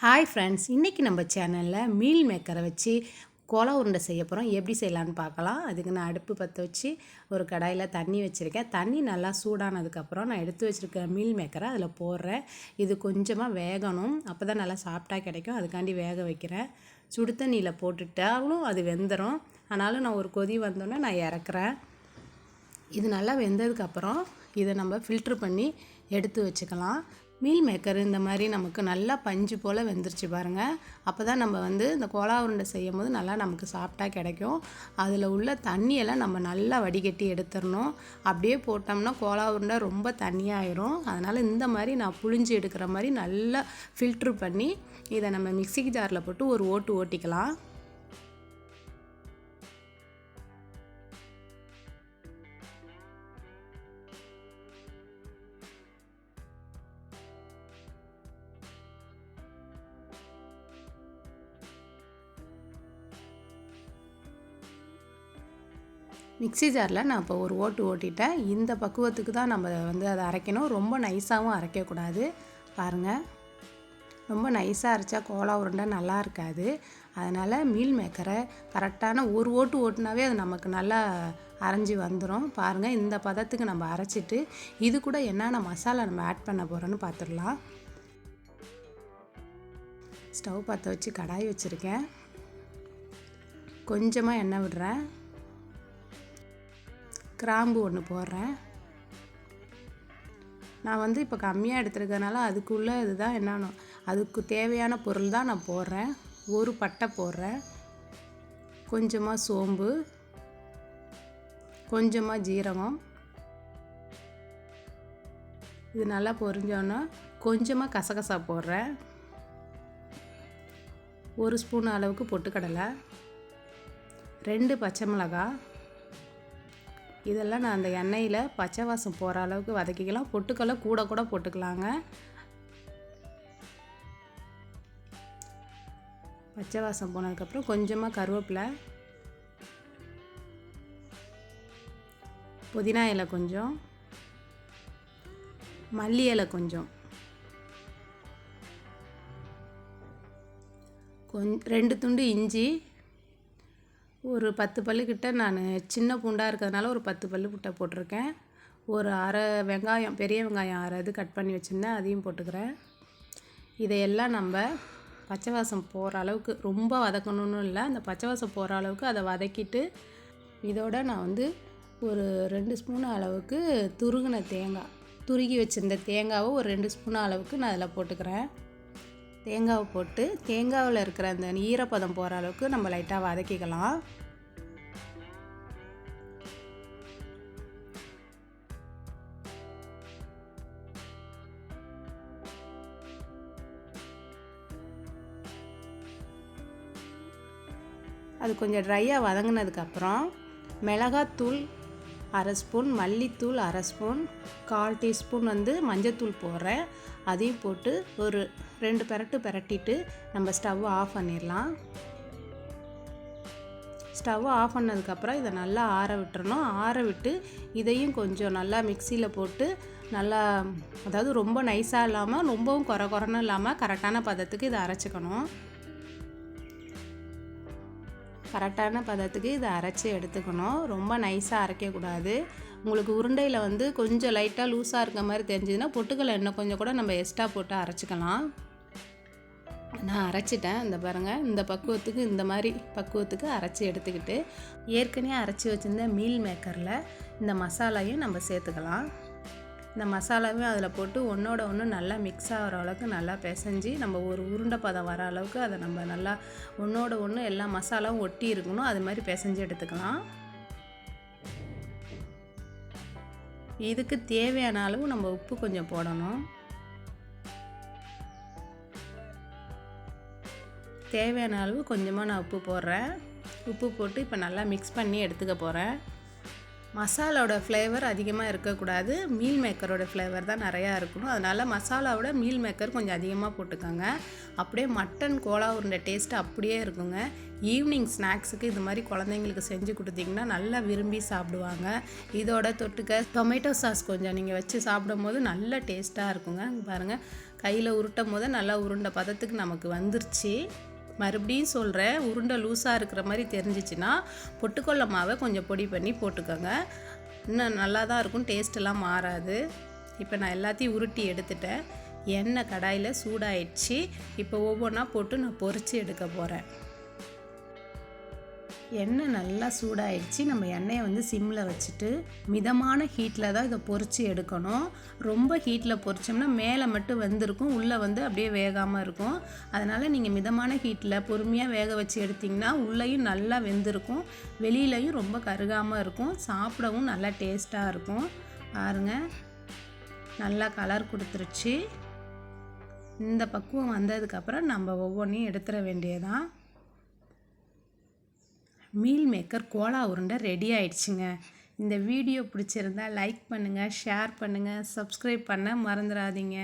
Hi friends, இன்றைக்கி நம்ம சேனலில் மீல் மேக்கரை வச்சு கோலா உருண்டை செய்ய போகிறோம். எப்படி செய்யலான்னு பார்க்கலாம். அதுக்கு நான் அடுப்பு பற்ற வச்சு ஒரு கடாயில் தண்ணி வச்சுருக்கேன். தண்ணி நல்லா சூடானதுக்கப்புறம் நான் எடுத்து வச்சுருக்க மீல் மேக்கரை அதில் போடுறேன். இது கொஞ்சமாக வேகணும், அப்போ தான் நல்லா சாஃப்டாக கிடைக்கும். அதுக்காண்டி வேக வைக்கிறேன். சுடு தண்ணியில் போட்டுட்டாலும் அது வெந்துடும். ஆனாலும் நான் ஒரு கொதி வந்தோன்னே நான் இறக்குறேன். இது நல்லா வெந்ததுக்கப்புறம் இதை நம்ம ஃபில்ட்ரு பண்ணி எடுத்து வச்சுக்கலாம். மீல் மேக்கர் இந்த மாதிரி நமக்கு நல்லா பஞ்சு போல் வெந்துருச்சு பாருங்கள். அப்போ தான் நம்ம இந்த கோலா உருண்டை செய்யும் போது நல்லா நமக்கு சாஃப்டாக கிடைக்கும். அதில் உள்ள தண்ணியெல்லாம் நம்ம நல்லா வடிகட்டி எடுத்துடணும். அப்படியே போட்டோம்னா கோலா உருண்டை ரொம்ப தண்ணியாயிரும். அதனால் இந்த மாதிரி நான் புழிஞ்சு எடுக்கிற மாதிரி நல்லா ஃபில்ட்ரு பண்ணி இதை நம்ம மிக்ஸி ஜாரில் போட்டு ஒரு ஓட்டு ஓட்டிக்கலாம். மிக்ஸி ஜாரில் நான் இப்போ ஒரு ஓட்டு ஓட்டிட்டேன். இந்த பக்குவத்துக்கு தான் நம்ம அதை அரைக்கணும். ரொம்ப நைஸாகவும் அரைக்கக்கூடாது. பாருங்கள், ரொம்ப நைஸாக அரைச்சா கோலா உருண்டை நல்லா இருக்காது. அதனால் மீல் மேக்கரை கரெக்டான ஒரு ஓட்டு ஓட்டுனாவே அது நமக்கு நல்லா அரைஞ்சி வந்துடும். பாருங்கள், இந்த பதத்துக்கு நம்ம அரைச்சிட்டு இது கூட என்னென்ன மசாலா நம்ம ஆட் பண்ண போகிறோன்னு பார்த்துடலாம். ஸ்டவ் பற்ற வச்சு கடாய் வச்சுருக்கேன். கொஞ்சமாக எண்ணெய் விடுறேன். கிராம்பு ஒன்று போடுறேன். நான் இப்போ கம்மியாக எடுத்துருக்கனால அதுக்குள்ளே இதுதான் என்னன்னு அதுக்கு தேவையான பொருள் தான் நான் போடுறேன். ஒரு பட்டை போடுறேன், கொஞ்சமாக சோம்பு, கொஞ்சமாக ஜீரகம். இது நல்லா பொரிஞ்சோன்னா கொஞ்சமாக கசகசா போடுறேன். ஒரு ஸ்பூன் அளவுக்கு பொட்டுக்கடலை, 2 பச்சை மிளகாய். இதெல்லாம் நான் அந்த எண்ணெயில் பச்சை வாசம் போகிற அளவுக்கு வதக்கிக்கலாம். பொட்டுக்கடலை கூட போட்டுக்கலாங்க. பச்சை வாசம் போனதுக்கப்புறம் கொஞ்சமாக கருவேப்பிலை, புதினா இலை கொஞ்சம், மல்லி இலை கொஞ்சம், 2 துண்டு இஞ்சி, ஒரு 10 பல்லுக்கிட்ட நான் சின்ன பூண்டாக இருக்கிறதுனால ஒரு 10 பல்லு புட்டை போட்டிருக்கேன். ஒரு அரை வெங்காயம், பெரிய வெங்காயம் 6 இது கட் பண்ணி வச்சுருந்தேன், அதையும் போட்டுக்கிறேன். இதையெல்லாம் நம்ம பச்சை வாசம் போகிற அளவுக்கு, ரொம்ப வதக்கணும்னு இல்லை, அந்த பச்சை வாசம் போகிற அளவுக்கு அதை வதக்கிட்டு இதோட நான் ஒரு 2 ஸ்பூன் அளவுக்கு துருகின தேங்காய், துருகி வச்சுருந்த தேங்காவை ஒரு 2 ஸ்பூன் அளவுக்கு நான் அதில் போட்டுக்கிறேன். தேங்காவை போட்டு தேங்காவில் இருக்கிற அந்த ஈரப்பதம் போகிற அளவுக்கு நம்ம லைட்டாக வதக்கிக்கலாம். அது கொஞ்சம் ட்ரையாக வதங்கினதுக்கப்புறம் மிளகாத்தூள் 1/2 ஸ்பூன், மல்லித்தூள் 1/2 ஸ்பூன், 1/4 டீஸ்பூன் மஞ்சத்தூள் போடுறேன். அதையும் போட்டு ஒரு 2 பிரட்டிட்டு நம்ம ஸ்டவ்வை ஆஃப் பண்ணிடலாம். ஸ்டவ்வை ஆஃப் பண்ணதுக்கப்புறம் இதை நல்லா ஆற விட்டுறணும். ஆற விட்டு இதையும் கொஞ்சம் நல்லா மிக்சியில் போட்டு நல்லா, அதாவது ரொம்ப நைஸாக இல்லாமல் ரொம்பவும் குறன்னு இல்லாமல் கரெக்டான பதத்துக்கு இதை அரைச்சிக்கணும். கரெக்டான பதத்துக்கு இதை அரைச்சி எடுத்துக்கணும். ரொம்ப நைஸாக அரைக்கக்கூடாது. உங்களுக்கு உருண்டையில் கொஞ்சம் லைட்டாக லூஸாக இருக்க மாதிரி தெரிஞ்சதுன்னா பொட்டுக்கடலை இன்னும் கொஞ்சம் கூட நம்ம எக்ஸ்ட்ரா போட்டு அரைச்சிக்கலாம். நான் அரைச்சிட்டேன். இந்த பாருங்கள், இந்த பக்குவத்துக்கு, இந்த மாதிரி பக்குவத்துக்கு அரைச்சி எடுத்துக்கிட்டு ஏற்கனவே அரைச்சி வச்சுருந்த மீல் மேக்கரில் இந்த மசாலாவையும் நம்ம சேர்த்துக்கலாம். இந்த மசாலாவையும் அதில் போட்டு ஒன்றோட ஒன்று நல்லா மிக்ஸ் ஆகிற அளவுக்கு நல்லா பிசைஞ்சு நம்ம ஒரு உருண்டை பதம் வர அளவுக்கு அதை நம்ம நல்லா ஒன்றோட ஒன்று எல்லா மசாலாவும் ஒட்டி இருக்கணும். அது மாதிரி பிசைஞ்சு எடுத்துக்கலாம். இதுக்கு தேவையான அளவு நம்ம உப்பு கொஞ்சம் போடணும். தேவையான அளவு கொஞ்சமாக நான் உப்பு போடுறேன். உப்பு போட்டு இப்போ நல்லா மிக்ஸ் பண்ணி எடுத்துக்க போகிறேன். மசாலாவோட ஃப்ளேவர் அதிகமாக இருக்கக்கூடாது, மீல் மேக்கரோட ஃப்ளேவர் தான் நிறையா இருக்கணும். அதனால் மசாலாவோட மீல் மேக்கர் கொஞ்சம் அதிகமாக போட்டுக்கோங்க. அப்படியே மட்டன் கோலா உருண்டை டேஸ்ட்டு அப்படியே இருக்குங்க. ஈவினிங் ஸ்நாக்ஸுக்கு இது மாதிரி குழந்தைங்களுக்கு செஞ்சு கொடுத்தீங்கன்னா நல்லா விரும்பி சாப்பிடுவாங்க. இதோட தொட்டுக்க டொமேட்டோ சாஸ் கொஞ்சம் நீங்கள் வச்சு சாப்பிடும் போது நல்ல டேஸ்ட்டாக இருக்குங்க. பாருங்கள், கையில் உருட்டும் போது நல்லா உருண்டை பதத்துக்கு நமக்கு வந்துருச்சு. மறுபடியும் சொல்கிறேன், உருண்டை லூஸாக இருக்கிற மாதிரி தெரிஞ்சிச்சுன்னா பொட்டுக்கடலை மாவை கொஞ்சம் பொடி பண்ணி போட்டுக்கோங்க. இன்னும் நல்லா தான் இருக்கும், டேஸ்ட்டெல்லாம் மாறாது. இப்போ நான் எல்லாத்தையும் உருட்டி எடுத்துட்டேன். எண்ணெய் கடாயில் சூடாயிடுச்சு. இப்போ ஒவ்வொன்றா போட்டு நான் பொரித்து எடுக்க போகிறேன். எண்ணெய் நல்லா சூடாயிடுச்சு. நம்ம எண்ணெயை வந்து சிம்மில் வச்சுட்டு மிதமான ஹீட்டில் தான் இதை பொரித்து எடுக்கணும். ரொம்ப ஹீட்டில் பொரிச்சோம்னா மேலே மட்டும் வெந்திருக்கும், உள்ளே வந்து அப்படியே வேகாமல் இருக்கும். அதனால் நீங்கள் மிதமான ஹீட்டில் பொறுமையாக வேக வச்சு எடுத்திங்கன்னா உள்ளேயும் நல்லா வெந்திருக்கும், வெளியிலையும் ரொம்ப கருகாமல் இருக்கும், சாப்பிடவும் நல்லா டேஸ்ட்டாக இருக்கும். பாருங்கள், நல்லா கலர் கொடுத்துருச்சு. இந்த பக்குவம் வந்ததுக்கப்புறம் நம்ம ஒவ்வொன்றையும் எடுத்துட வேண்டியதான். மீல் மேக்கர் கோலா உருண்டை ரெடி ஆயிடுச்சுங்க. இந்த வீடியோ பிடிச்சிருந்தா லைக் பண்ணுங்கள், ஷேர் பண்ணுங்கள், சப்ஸ்கிரைப் பண்ண மறந்துடாதீங்க.